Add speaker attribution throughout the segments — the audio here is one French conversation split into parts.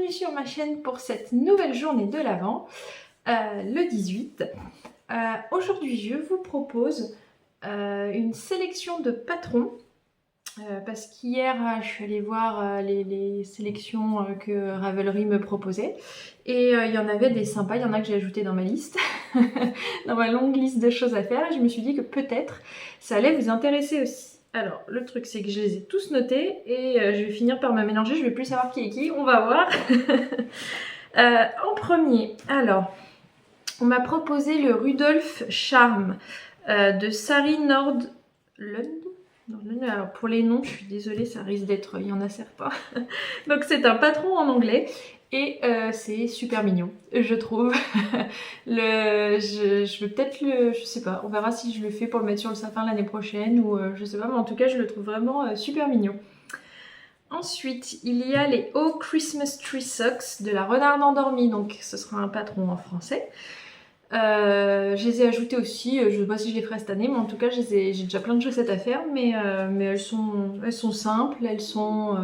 Speaker 1: bienvenue sur ma chaîne pour cette nouvelle journée de l'Avent, le 18. Aujourd'hui je vous propose une sélection de patrons parce qu'hier je suis allée voir les sélections que Ravelry me proposait et il y en avait des sympas, il y en a que j'ai ajouté dans ma liste, dans ma longue liste de choses à faire, et je me suis dit que peut-être ça allait vous intéresser aussi. Alors, le truc, c'est que je les ai tous notés et je vais finir par me mélanger. Je vais plus savoir qui est qui. On va voir. En premier, alors, on m'a proposé le Rudolf Charme de Sari Nordlund. Alors, pour les noms, je suis désolée, ça risque d'être... Il y en a certains. Donc, c'est un patron en anglais. Et c'est super mignon, je trouve. Je vais peut-être le... Je sais pas, on verra si je le fais pour le mettre sur le sapin l'année prochaine ou je sais pas, mais en tout cas je le trouve vraiment super mignon. Ensuite, il y a les Oh Christmas Tree Socks de la Renarde Endormie, donc ce sera un patron en français. Je les ai ajoutés aussi, je sais pas si je les ferai cette année, mais en tout cas j'ai déjà plein de chaussettes à faire, mais elles sont simples, elles sont...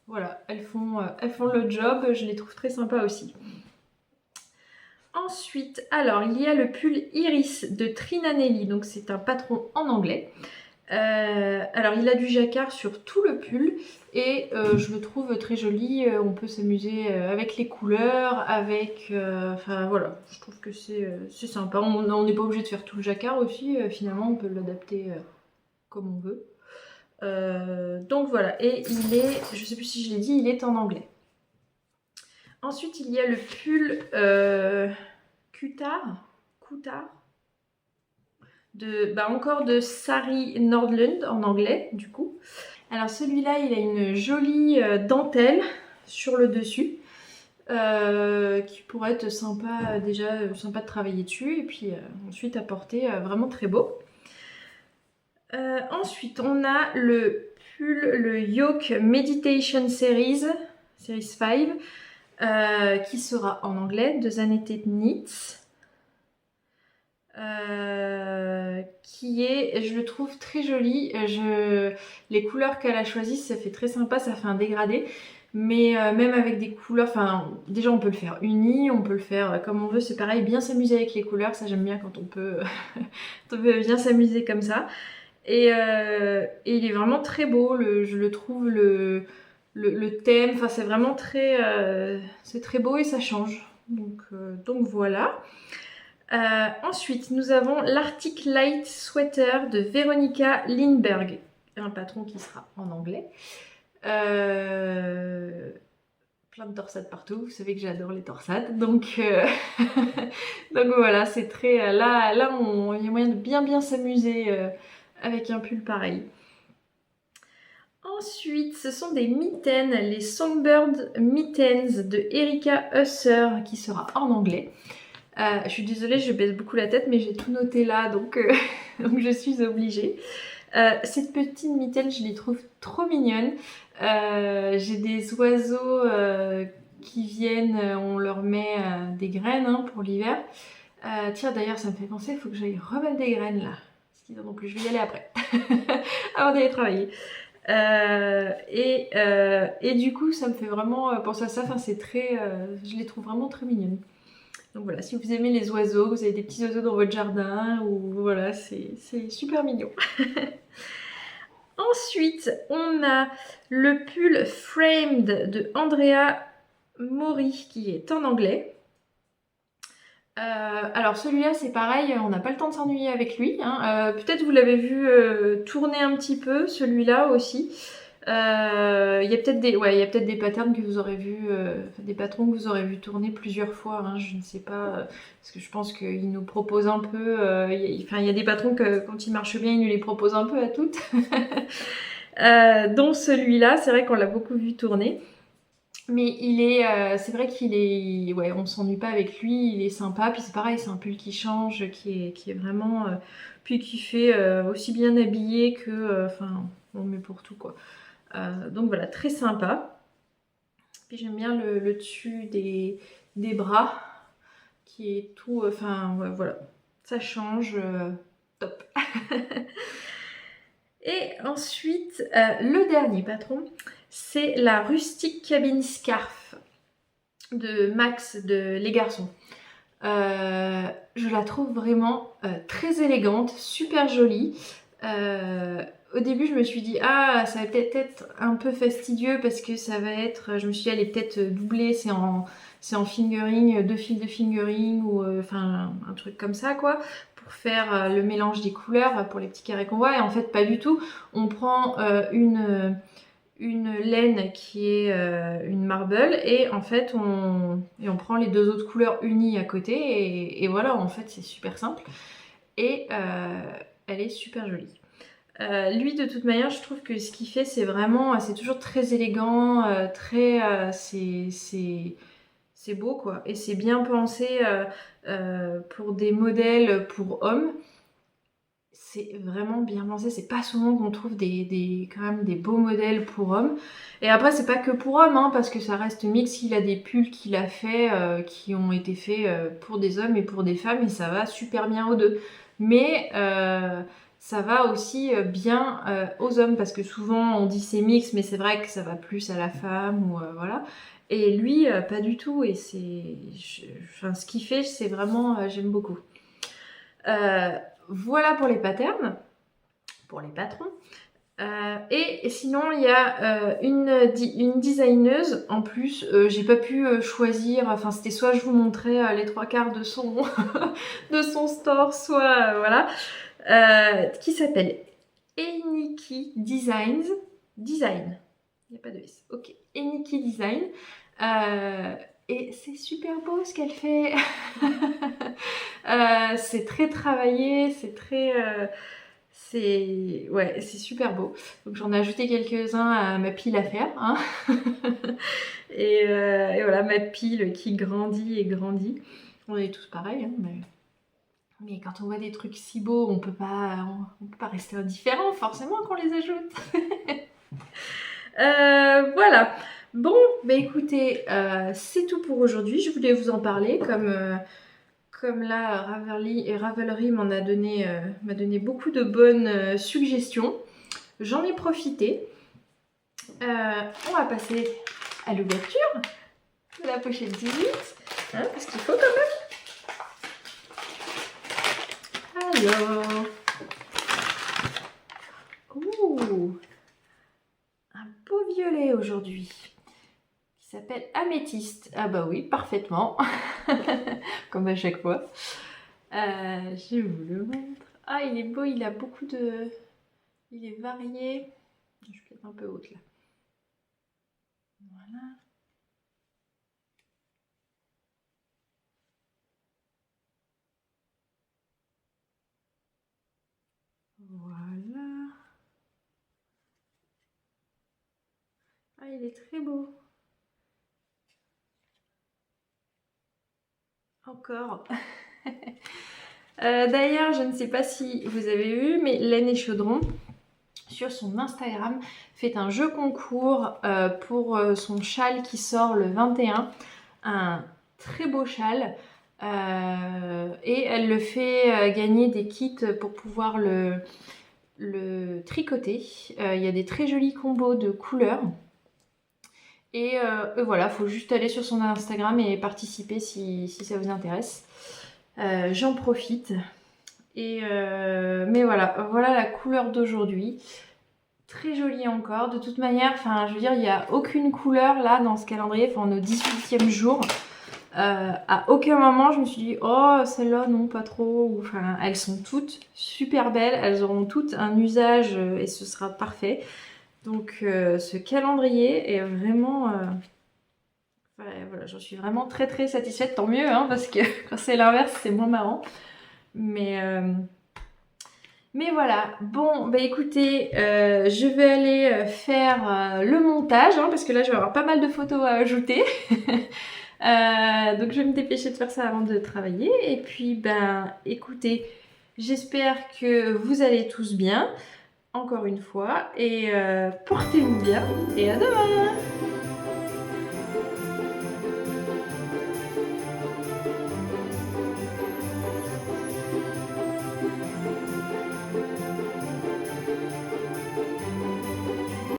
Speaker 1: voilà, elles font le job, je les trouve très sympas aussi. Ensuite, alors, il y a le pull Iris de Trinanelli, donc c'est un patron en anglais. Alors, il a du jacquard sur tout le pull et je le trouve très joli. On peut s'amuser avec les couleurs, avec... Enfin, voilà, je trouve que c'est sympa. On n'est pas obligé de faire tout le jacquard aussi. Finalement, on peut l'adapter comme on veut. Donc voilà, et il est, je sais plus si je l'ai dit, il est en anglais. Ensuite, il y a le pull Kutar, encore de Sari Nordlund en anglais du coup. Alors celui-là, il a une jolie dentelle sur le dessus qui pourrait être sympa, déjà sympa de travailler dessus et puis ensuite à porter vraiment très beau. Ensuite, on a le pull, le Yoke Meditation Series 5 qui sera en anglais, de Zanetti Knits. Qui est, je le trouve très joli. Les couleurs qu'elle a choisies, ça fait très sympa, ça fait un dégradé. Mais même avec des couleurs, enfin déjà on peut le faire uni, on peut le faire comme on veut, c'est pareil, bien s'amuser avec les couleurs, ça j'aime bien quand on peut, on peut bien s'amuser comme ça. Et il est vraiment très beau, je le trouve, le thème, enfin c'est vraiment très, c'est très beau et ça change. Donc voilà. Ensuite, nous avons l'Arctic Light Sweater de Veronica Lindberg, un patron qui sera en anglais. Plein de torsades partout, vous savez que j'adore les torsades, donc, donc voilà, c'est très... Là il y a moyen de bien s'amuser avec un pull pareil. Ensuite, ce sont des mitaines, les Songbird Mittens de Erika Husser, qui sera en anglais. Je suis désolée, je baisse beaucoup la tête, mais j'ai tout noté là, donc je suis obligée. Cette petite mitaine, je les trouve trop mignonnes. J'ai des oiseaux qui viennent, on leur met des graines hein, pour l'hiver. Tiens, d'ailleurs, ça me fait penser, il faut que j'aille remettre des graines là. Donc je vais y aller après, avant d'aller travailler. Et du coup, ça me fait vraiment penser à ça. Enfin, c'est très, je les trouve vraiment très mignonnes. Donc voilà, si vous aimez les oiseaux, vous avez des petits oiseaux dans votre jardin, ou voilà, c'est super mignon. Ensuite, on a le pull Framed de Andrea Mori qui est en anglais. Alors celui-là c'est pareil, on n'a pas le temps de s'ennuyer avec lui. Hein. Peut-être vous l'avez vu tourner un petit peu, celui-là aussi. Il y a peut-être des patterns que vous aurez vu, des patrons que vous aurez vu tourner plusieurs fois, hein, je ne sais pas, parce que je pense qu'il nous propose un peu, il y a des patrons que quand ils marchent bien, il nous les propose un peu à toutes. Dont celui-là, c'est vrai qu'on l'a beaucoup vu tourner. Mais c'est vrai qu'il est, ouais, on s'ennuie pas avec lui, il est sympa. Puis c'est pareil, c'est un pull qui change, qui est vraiment, puis qui fait aussi bien habillé que, enfin, on le met pour tout quoi. Donc voilà, très sympa. Puis j'aime bien le dessus des bras, qui est tout, enfin ouais, voilà, ça change, top. Et ensuite, le dernier patron, c'est la Rustic Cabin Scarf de Max de Les Garçons. Je la trouve vraiment très élégante, super jolie. Au début, je me suis dit, ah, ça va peut-être être un peu fastidieux parce que ça va être, je me suis dit, elle est peut-être doublée, c'est en fingering, 2 fils de fingering ou enfin un truc comme ça, quoi, pour faire le mélange des couleurs pour les petits carrés qu'on voit. Et en fait, pas du tout. On prend une laine qui est une marble et en fait on prend les 2 autres couleurs unies à côté et voilà, en fait c'est super simple et elle est super jolie. Lui de toute manière je trouve que ce qu'il fait c'est vraiment, c'est toujours très élégant, c'est beau quoi, et c'est bien pensé pour des modèles pour hommes. C'est vraiment bien pensé, c'est pas souvent qu'on trouve quand même des beaux modèles pour hommes. Et après, c'est pas que pour hommes, hein, parce que ça reste mix. Il a des pulls qu'il a fait, qui ont été faits pour des hommes et pour des femmes, et ça va super bien aux deux. Mais ça va aussi bien aux hommes, parce que souvent on dit c'est mix, mais c'est vrai que ça va plus à la femme, ou voilà. Et lui, pas du tout, et enfin, ce qu'il fait, c'est vraiment, j'aime beaucoup. Voilà pour les patterns, pour les patrons. Et sinon, il y a une designeuse en plus. J'ai pas pu choisir. Enfin, c'était soit je vous montrais les 3/4 de son, de son store, soit voilà. Qui s'appelle Eniki Designs. Design. Il n'y a pas de S. Ok. Eniki Design. Et c'est super beau ce qu'elle fait. C'est très travaillé, c'est très... ouais, c'est super beau. Donc j'en ai ajouté quelques-uns à ma pile à faire. Hein. Et voilà, ma pile qui grandit et grandit. On est tous pareils, hein, mais quand on voit des trucs si beaux, on peut pas rester indifférent forcément qu'on les ajoute. Voilà. Bon, bah écoutez, c'est tout pour aujourd'hui. Je voulais vous en parler comme là, Ravelry m'a donné beaucoup de bonnes suggestions. J'en ai profité. On va passer à l'ouverture de la pochette 18, hein, parce qu'il faut quand même. Alors, ouh, un beau violet aujourd'hui qui s'appelle Améthyste. Ah bah oui, parfaitement, comme à chaque fois. Je vous le montre. Ah, il est beau, il a beaucoup de... Il est varié. Je vais peut-être un peu haute là. Voilà. Voilà. Ah, il est très beau. Encore. D'ailleurs, je ne sais pas si vous avez vu, mais Laine et Chaudron, sur son Instagram, fait un jeu concours pour son châle qui sort le 21. Un très beau châle. Et elle le fait gagner des kits pour pouvoir le tricoter. Il y a des très jolis combos de couleurs. Et voilà, il faut juste aller sur son Instagram et participer si ça vous intéresse. J'en profite. Mais voilà la couleur d'aujourd'hui. Très jolie encore. De toute manière, enfin, je veux dire, il n'y a aucune couleur là dans ce calendrier. Enfin, on est au 18e jour. À aucun moment je me suis dit oh celle-là non pas trop. Enfin, elles sont toutes super belles. Elles auront toutes un usage et ce sera parfait. Donc ce calendrier est vraiment... ouais, voilà, j'en suis vraiment très très satisfaite, tant mieux, hein, parce que quand c'est l'inverse, c'est moins marrant. Mais voilà, bon, bah écoutez, je vais aller faire le montage, hein, parce que là je vais avoir pas mal de photos à ajouter. Donc je vais me dépêcher de faire ça avant de travailler. Et puis, ben écoutez, j'espère que vous allez tous bien, encore une fois, et portez-vous bien, et à demain!